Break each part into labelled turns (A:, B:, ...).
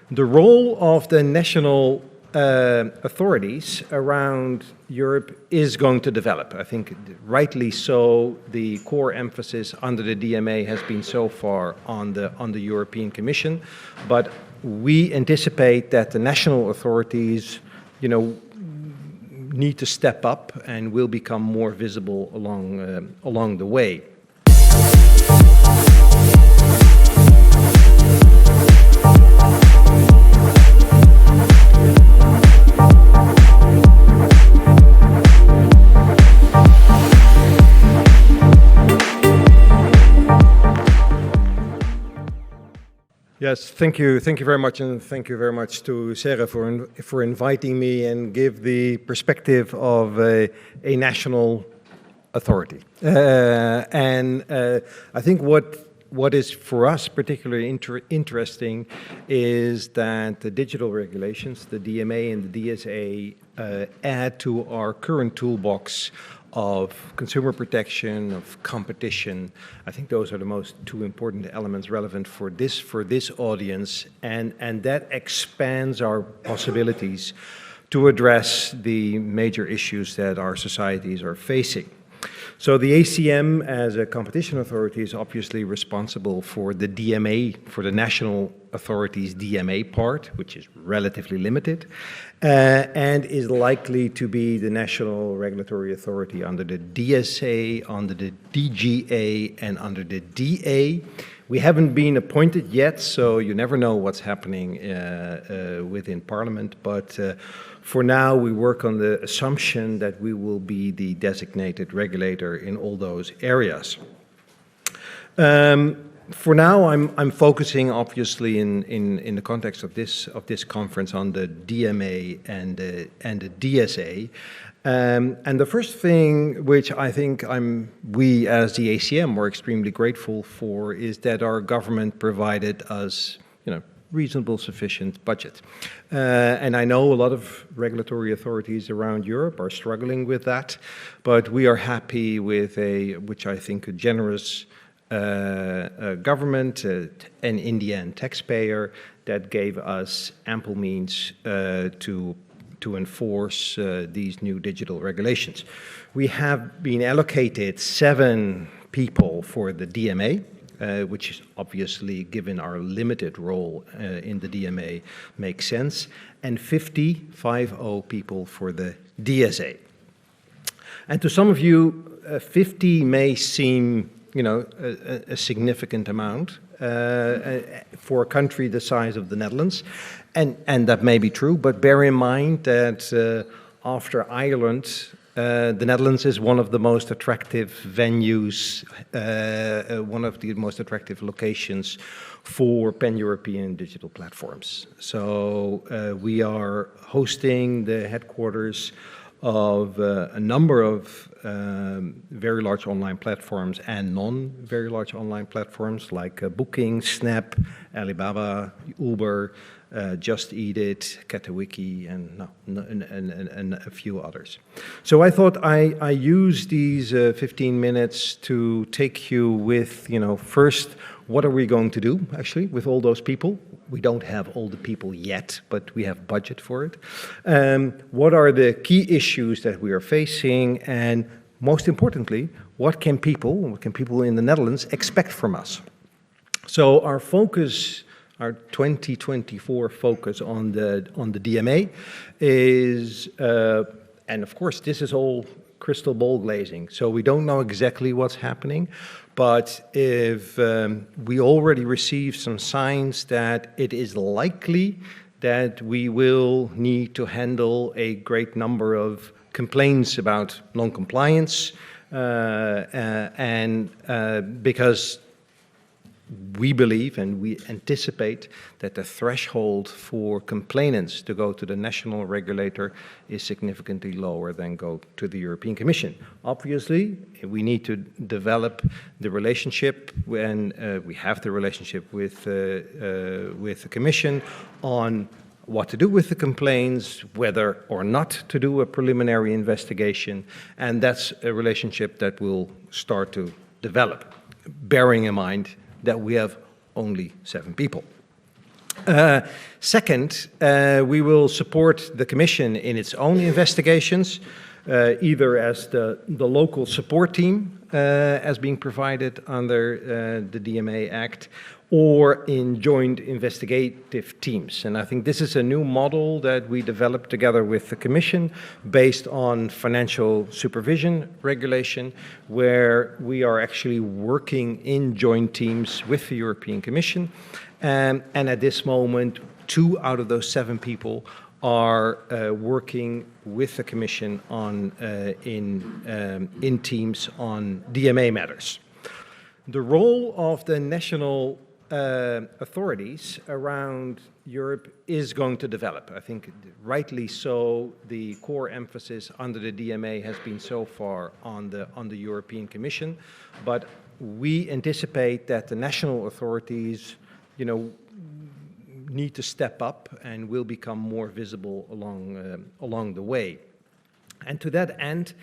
A: The role of the national authorities around Europe is going to develop. I think rightly so, the core emphasis under the DMA has been so far on the European Commission, but we anticipate that the national authorities, need to step up and will become more visible along the way. Yes, thank you very much, and thank you very much to CERRE for inviting me and give the perspective of a national authority. I think what is for us particularly interesting is that the digital regulations, the DMA and the DSA, add to our current toolbox of consumer protection, of competition. I think those are the two important elements relevant for this audience, and that expands our possibilities to address the major issues that our societies are facing. So the ACM, as a competition authority, is obviously responsible for the DMA, for the national authorities' DMA part, which is relatively limited, and is likely to be the national regulatory authority under the DSA, under the DGA, and under the DA. We haven't been appointed yet, so you never know what's happening within Parliament, but for now, we work on the assumption that we will be the designated regulator in all those areas. For now, I'm focusing, obviously, in the context of this conference on the DMA and the DSA. And the first thing which I think we as the ACM were extremely grateful for is that our government provided us, reasonable, sufficient budget. And I know a lot of regulatory authorities around Europe are struggling with that, but we are happy with which I think a generous government, an Indian taxpayer that gave us ample means to enforce these new digital regulations. We have been allocated 7 people for the DMA, which is obviously, given our limited role in the DMA, makes sense, and 50 people for the DSA. And to some of you, 50 may seem, a significant amount for a country the size of the Netherlands, and that may be true, but bear in mind that after Ireland, the Netherlands is one of the most attractive venues, one of the most attractive locations for pan-European digital platforms. So we are hosting the headquarters of a number of very large online platforms and non-very large online platforms like Booking, Snap, Alibaba, Uber, Just Eat It, Katawiki, and a few others. So I thought I use these 15 minutes to take you with, first, what are we going to do, actually, with all those people? We don't have all the people yet, but we have budget for it. What are the key issues that we are facing? And most importantly, what can people in the Netherlands expect from us? So our focus, our 2024 focus on the DMA is, and of course this is all crystal ball glazing, so we don't know exactly what's happening, but if we already received some signs that it is likely that we will need to handle a great number of complaints about non-compliance, because we believe and we anticipate that the threshold for complainants to go to the national regulator is significantly lower than go to the European Commission. Obviously, we need to develop the relationship, and we have the relationship with the Commission on what to do with the complaints, whether or not to do a preliminary investigation, and that's a relationship that will start to develop, bearing in mind that we have only 7 people. Second, we will support the Commission in its own investigations, either as the local support team as being provided under the DMA Act, or in joint investigative teams. And I think this is a new model that we developed together with the Commission based on financial supervision regulation, where we are actually working in joint teams with the European Commission. And at this moment, 2 out of those 7 people are working with the Commission on in teams on DMA matters. The role of the national authorities around Europe is going to develop. I think rightly so, the core emphasis under the DMA has been so far on the European Commission, but we anticipate that the national authorities, need to step up and will become more visible along the way. And to that end,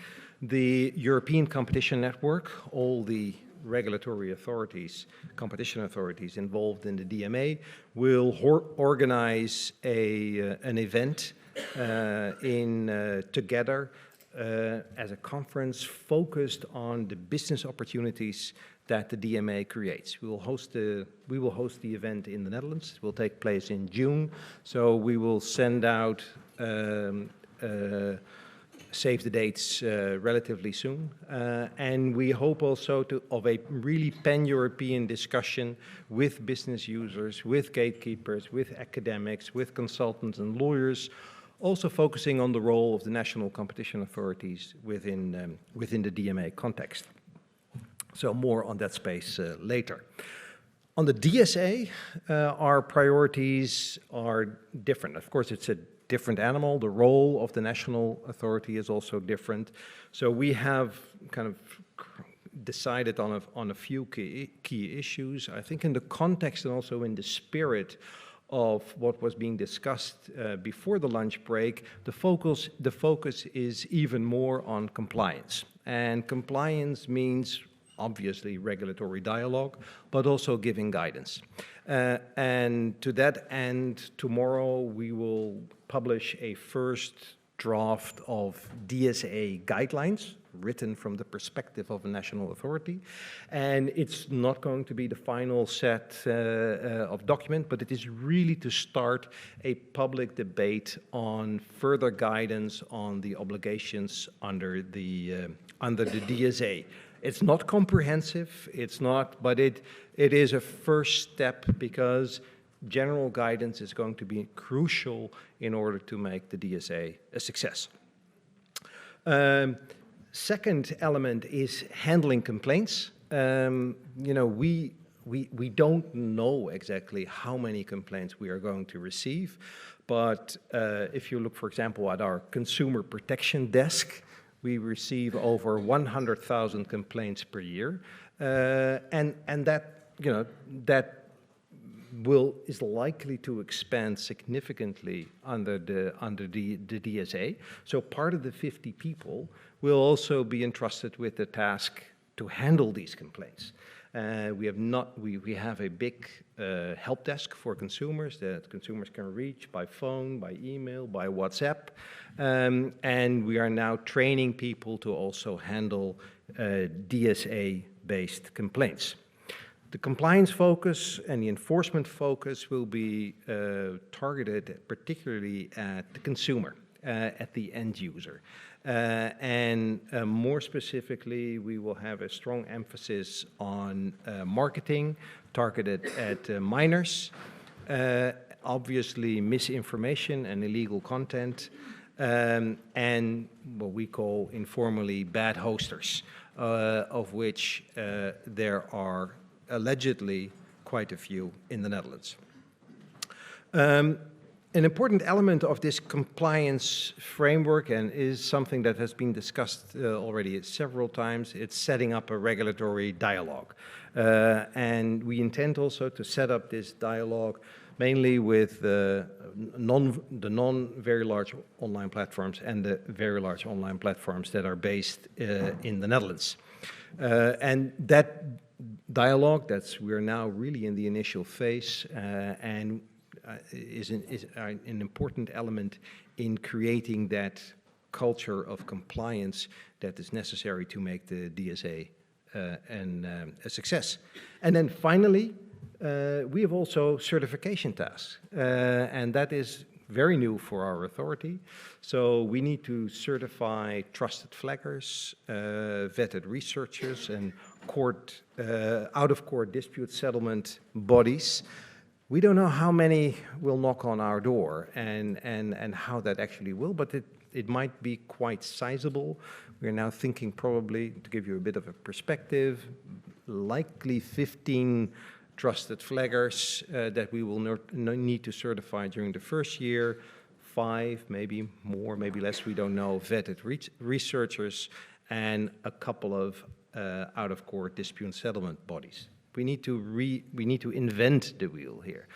A: the European Competition Network, all the regulatory authorities, competition authorities involved in the DMA, will organize an event together as a conference focused on the business opportunities that the DMA creates. We will host the event in the Netherlands. It will take place in June. So we will send out save the dates relatively soon. And we hope also of a really pan-European discussion with business users, with gatekeepers, with academics, with consultants and lawyers, also focusing on the role of the national competition authorities within the DMA context. So more on that space later. On the DSA, our priorities are different. Of course, it's a different animal. The role of the national authority is also different. So we have kind of decided on a few key issues. I think in the context and also in the spirit of what was being discussed before the lunch break, the focus is even more on compliance. And compliance means obviously regulatory dialogue, but also giving guidance. And to that end, tomorrow we will publish a first draft of DSA guidelines written from the perspective of a national authority. And it's not going to be the final set of document, but it is really to start a public debate on further guidance on the obligations under the DSA. It's not comprehensive, but it is a first step, because general guidance is going to be crucial in order to make the DSA a success. Second element is handling complaints. We don't know exactly how many complaints we are going to receive, but if you look, for example, at our consumer protection desk, we receive over 100,000 complaints per year, and that is likely to expand significantly under the DSA. So part of the 50 people will also be entrusted with the task to handle these complaints. We have a big help desk for consumers that consumers can reach by phone, by email, by WhatsApp, and we are now training people to also handle DSA-based complaints. The compliance focus and the enforcement focus will be targeted particularly at the consumer, at the end user. And more specifically, we will have a strong emphasis on marketing targeted at minors, obviously misinformation and illegal content, and what we call informally bad hosters, of which there are allegedly quite a few in the Netherlands. An important element of this compliance framework, and is something that has been discussed already several times, it's setting up a regulatory dialogue. And we intend also to set up this dialogue mainly with the non-very large online platforms and the very large online platforms that are based in the Netherlands. And that dialogue, we're now really in the initial phase, and an important element in creating that culture of compliance that is necessary to make the DSA a success. And then finally, we have also certification tasks, and that is very new for our authority. So we need to certify trusted flaggers, vetted researchers, and out-of-court dispute settlement bodies. We don't know how many will knock on our door and how that actually will, but it might be quite sizable. We're now thinking probably, to give you a bit of a perspective, likely 15 trusted flaggers that we will need to certify during the first year, 5, maybe more, maybe less, we don't know, vetted researchers, and a couple of out-of-court dispute settlement bodies. We need to invent the wheel here,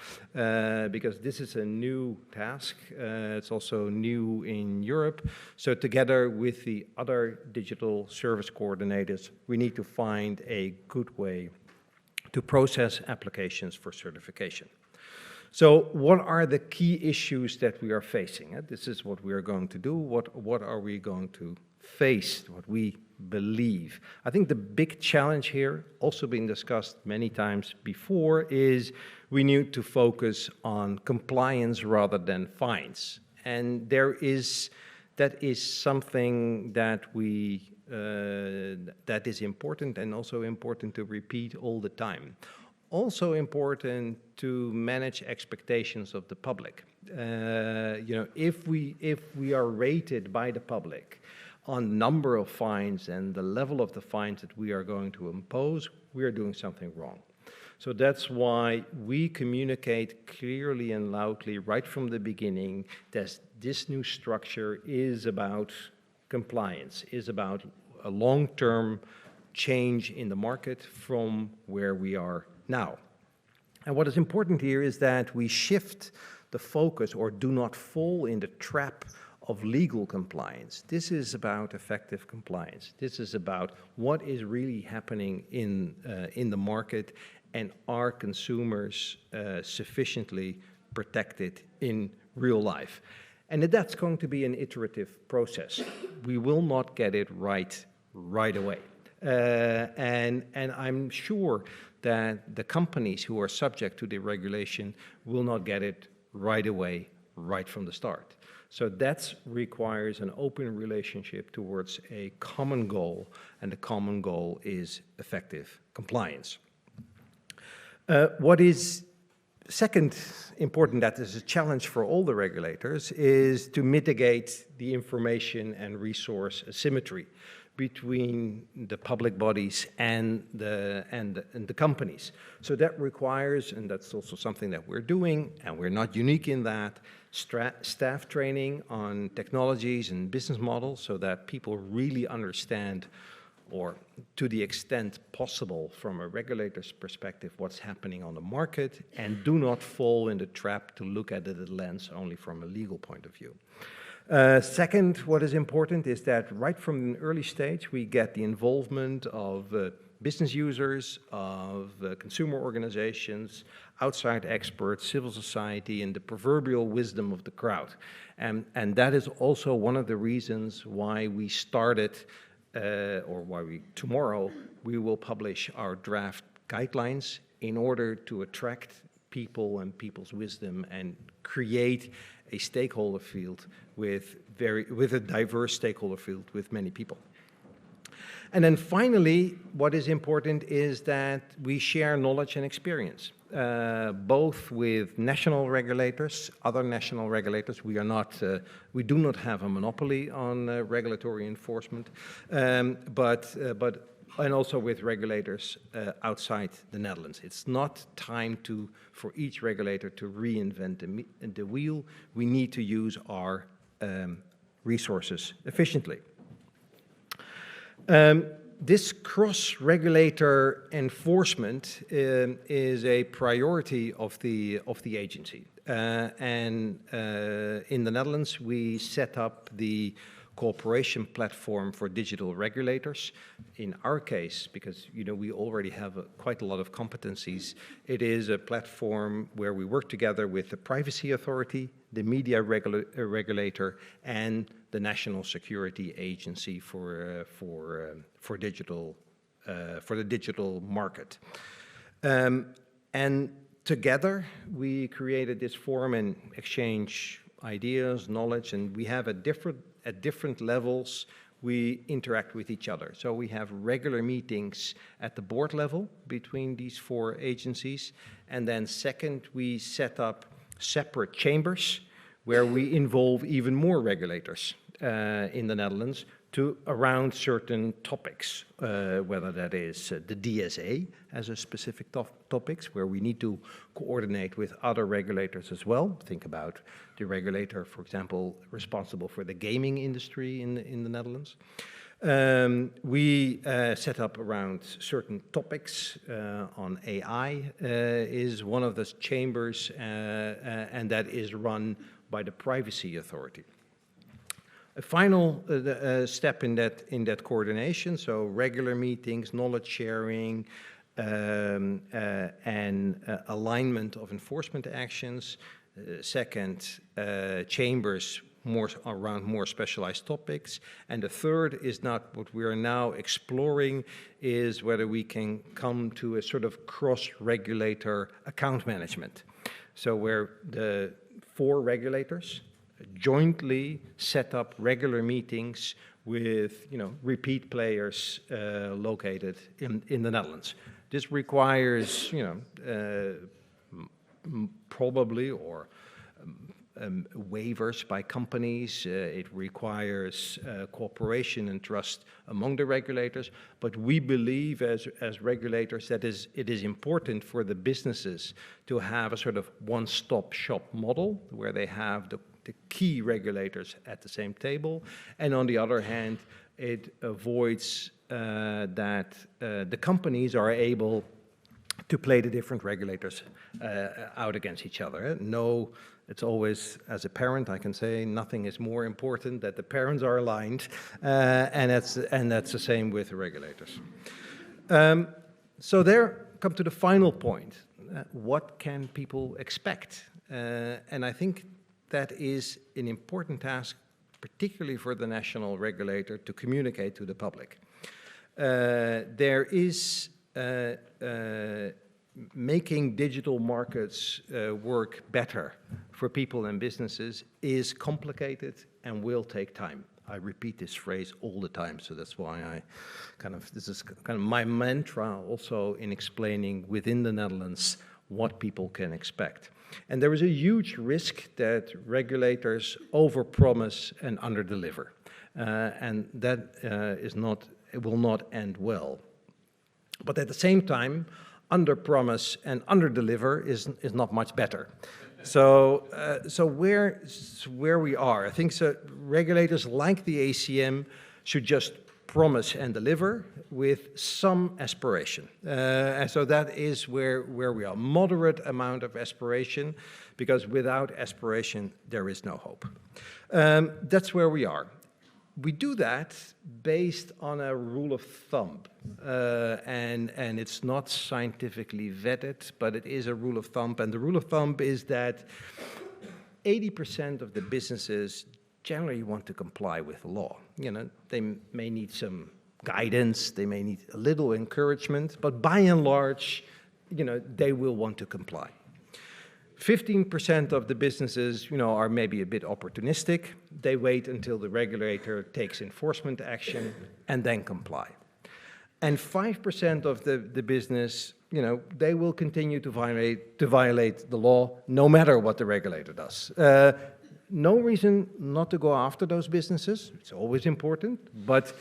A: because this is a new task. It's also new in Europe. So together with the other digital service coordinators, we need to find a good way to process applications for certification. So what are the key issues that we are facing? This is what we are going to do. What are we going to face, what we believe? I think the big challenge here, also been discussed many times before, is we need to focus on compliance rather than fines. And that is something that that is important, and also important to repeat all the time. Also important to manage expectations of the public. If we are rated by the public on number of fines and the level of the fines that we are going to impose, we are doing something wrong. So that's why we communicate clearly and loudly right from the beginning that this new structure is about compliance, is about a long-term change in the market from where we are now. And what is important here is that we shift the focus, or do not fall in the trap of legal compliance. This is about effective compliance. This is about what is really happening in the market, and are consumers sufficiently protected in real life. And that's going to be an iterative process. We will not get it right away. And I'm sure that the companies who are subject to the regulation will not get it right away, right from the start. So that requires an open relationship towards a common goal, and the common goal is effective compliance. What is second important, that is a challenge for all the regulators, is to mitigate the information and resource asymmetry between the public bodies and the companies. So that requires, and that's also something that we're doing, and we're not unique in that, staff training on technologies and business models, so that people really understand, or to the extent possible from a regulator's perspective, what's happening on the market, and do not fall in the trap to look at it at a lens only from a legal point of view. Second, what is important is that right from an early stage, we get the involvement of business users, of consumer organizations, outside experts, civil society, and the proverbial wisdom of the crowd. And that is also one of the reasons why we started, or why tomorrow we will publish our draft guidelines in order to attract people and people's wisdom and create a stakeholder field with a diverse stakeholder field with many people. And then finally, what is important is that we share knowledge and experience, both with national regulators, other national regulators. We do not have a monopoly on regulatory enforcement, and also with regulators outside the Netherlands. It's not time for each regulator to reinvent the wheel. We need to use our resources efficiently. This cross-regulator enforcement is a priority of the agency. And in the Netherlands, we set up the cooperation platform for digital regulators. In our case, because we already have quite a lot of competencies, it is a platform where we work together with the Privacy Authority, the Media Regulator, and the National Security Agency for the digital market. And together, we created this forum and exchange ideas, knowledge, and we have at different levels, we interact with each other. So we have regular meetings at the board level between these 4 agencies. And then second, we set up separate chambers where we involve even more regulators in the Netherlands around certain topics, whether that is the DSA as a specific topics where we need to coordinate with other regulators as well. Think about the regulator, for example, responsible for the gaming industry in the Netherlands. We set up around certain topics on AI is one of the chambers, and that is run by the Privacy Authority. A final step in that coordination, so regular meetings, knowledge sharing, and alignment of enforcement actions. Second, chambers around more specialized topics. And the third is not what we are now exploring, is whether we can come to a sort of cross-regulator account management. So where the 4 regulators jointly set up regular meetings with repeat players located in the Netherlands. This requires probably waivers by companies. It requires cooperation and trust among the regulators. But we believe as regulators that it is important for the businesses to have a sort of one-stop shop model where they have the key regulators at the same table. And on the other hand, it avoids that the companies are able to play the different regulators out against each other. No, it's always, as a parent, I can say nothing is more important that the parents are aligned, and that's the same with the regulators. So there come to the final point. What can people expect? And I think that is an important task, particularly for the national regulator, to communicate to the public. There is making digital markets work better for people and businesses is complicated and will take time. I repeat this phrase all the time, so that's why this is kind of my mantra also in explaining within the Netherlands what people can expect. And there is a huge risk that regulators overpromise and underdeliver, and that it will not end well. But at the same time, underpromise and underdeliver is not much better. So where we are, I think so regulators like the ACM should just promise and deliver with some aspiration. And so that is where we are. Moderate amount of aspiration, because without aspiration, there is no hope. That's where we are. We do that based on a rule of thumb, and it's not scientifically vetted, but it is a rule of thumb. And the rule of thumb is that 80% of the businesses generally want to comply with the law. They may need some guidance, they may need a little encouragement, but by and large, they will want to comply. 15% of the businesses, are maybe a bit opportunistic. They wait until the regulator takes enforcement action and then comply. And 5% of the business, they will continue to violate the law no matter what the regulator does. No reason not to go after those businesses. It's always important, but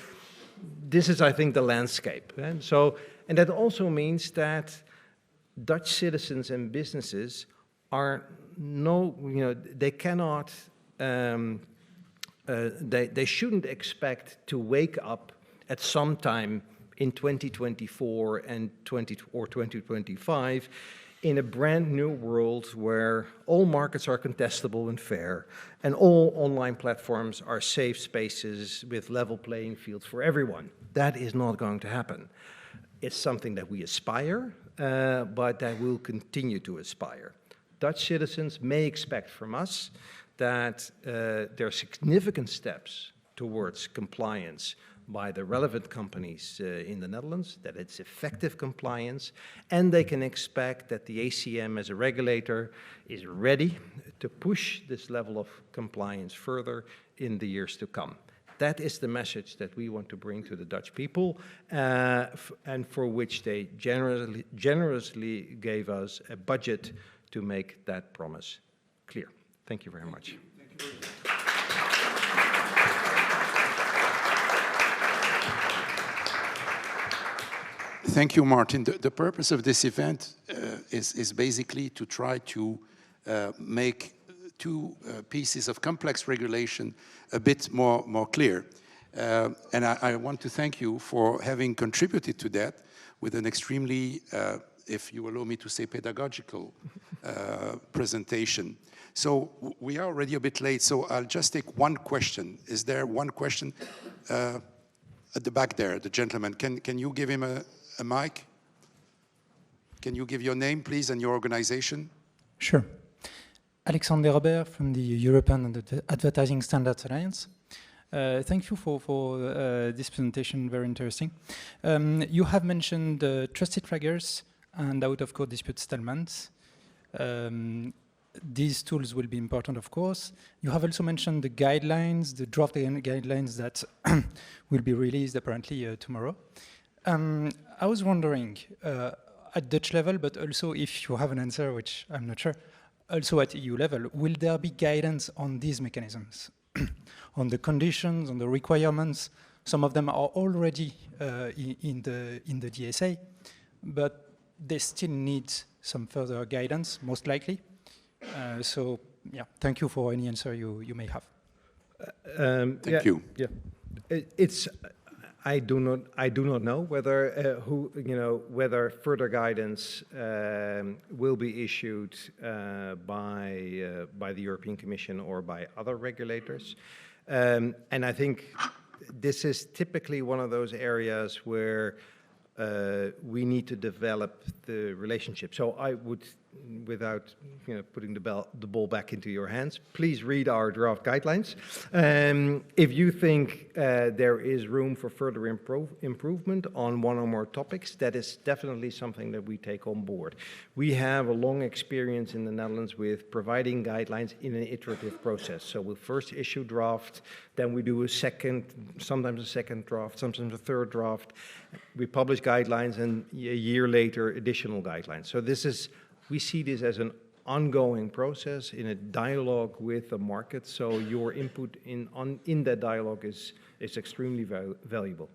A: this is, I think, the landscape. And that also means that Dutch citizens and businesses they cannot, they shouldn't expect to wake up at some time in 2024 or 2025 in a brand new world where all markets are contestable and fair, and all online platforms are safe spaces with level playing fields for everyone. That is not going to happen. It's something that we aspire, but that we'll continue to aspire. Dutch citizens may expect from us that there are significant steps towards compliance by the relevant companies in the Netherlands, that it's effective compliance, and they can expect that the ACM as a regulator is ready to push this level of compliance further in the years to come. That is the message that we want to bring to the Dutch people, and for which they generously gave us a budget to make that promise clear. Thank you very much.
B: Thank you. Thank you, Martin. The purpose of this event is basically to try to make two pieces of complex regulation a bit more clear. And I want to thank you for having contributed to that with an extremely, if you allow me to say, pedagogical presentation. So we are already a bit late, so I'll just take one question. Is there one question at the back there, the gentleman? Can you give him a mic? Can you give your name, please, and your organization?
C: Sure. Alexander Robert from the European Advertising Standards Alliance. Thank you for this presentation, very interesting. You have mentioned trusted flaggers and out-of-court dispute settlements. These tools will be important, of course. You have also mentioned the guidelines, the draft guidelines that will be released apparently tomorrow. I was wondering, at Dutch level, but also if you have an answer, which I'm not sure, also at EU level, will there be guidance on these mechanisms? On the conditions, on the requirements? Some of them are already in the DSA, but they still need some further guidance, most likely. So, yeah, thank you for any answer you may have.
B: Thank you.
A: Yeah, I do not know whether whether further guidance will be issued by the European Commission or by other regulators, and I think this is typically one of those areas where we need to develop the relationship. So I would, without putting the ball back into your hands, please read our draft guidelines. If you think there is room for further improvement on one or more topics, that is definitely something that we take on board. We have a long experience in the Netherlands with providing guidelines in an iterative process. So we'll first issue draft, then we do sometimes a second draft, sometimes a third draft. We publish guidelines, and a year later, additional guidelines. So we see this as an ongoing process in a dialogue with the market. So your input in that dialogue is extremely valuable.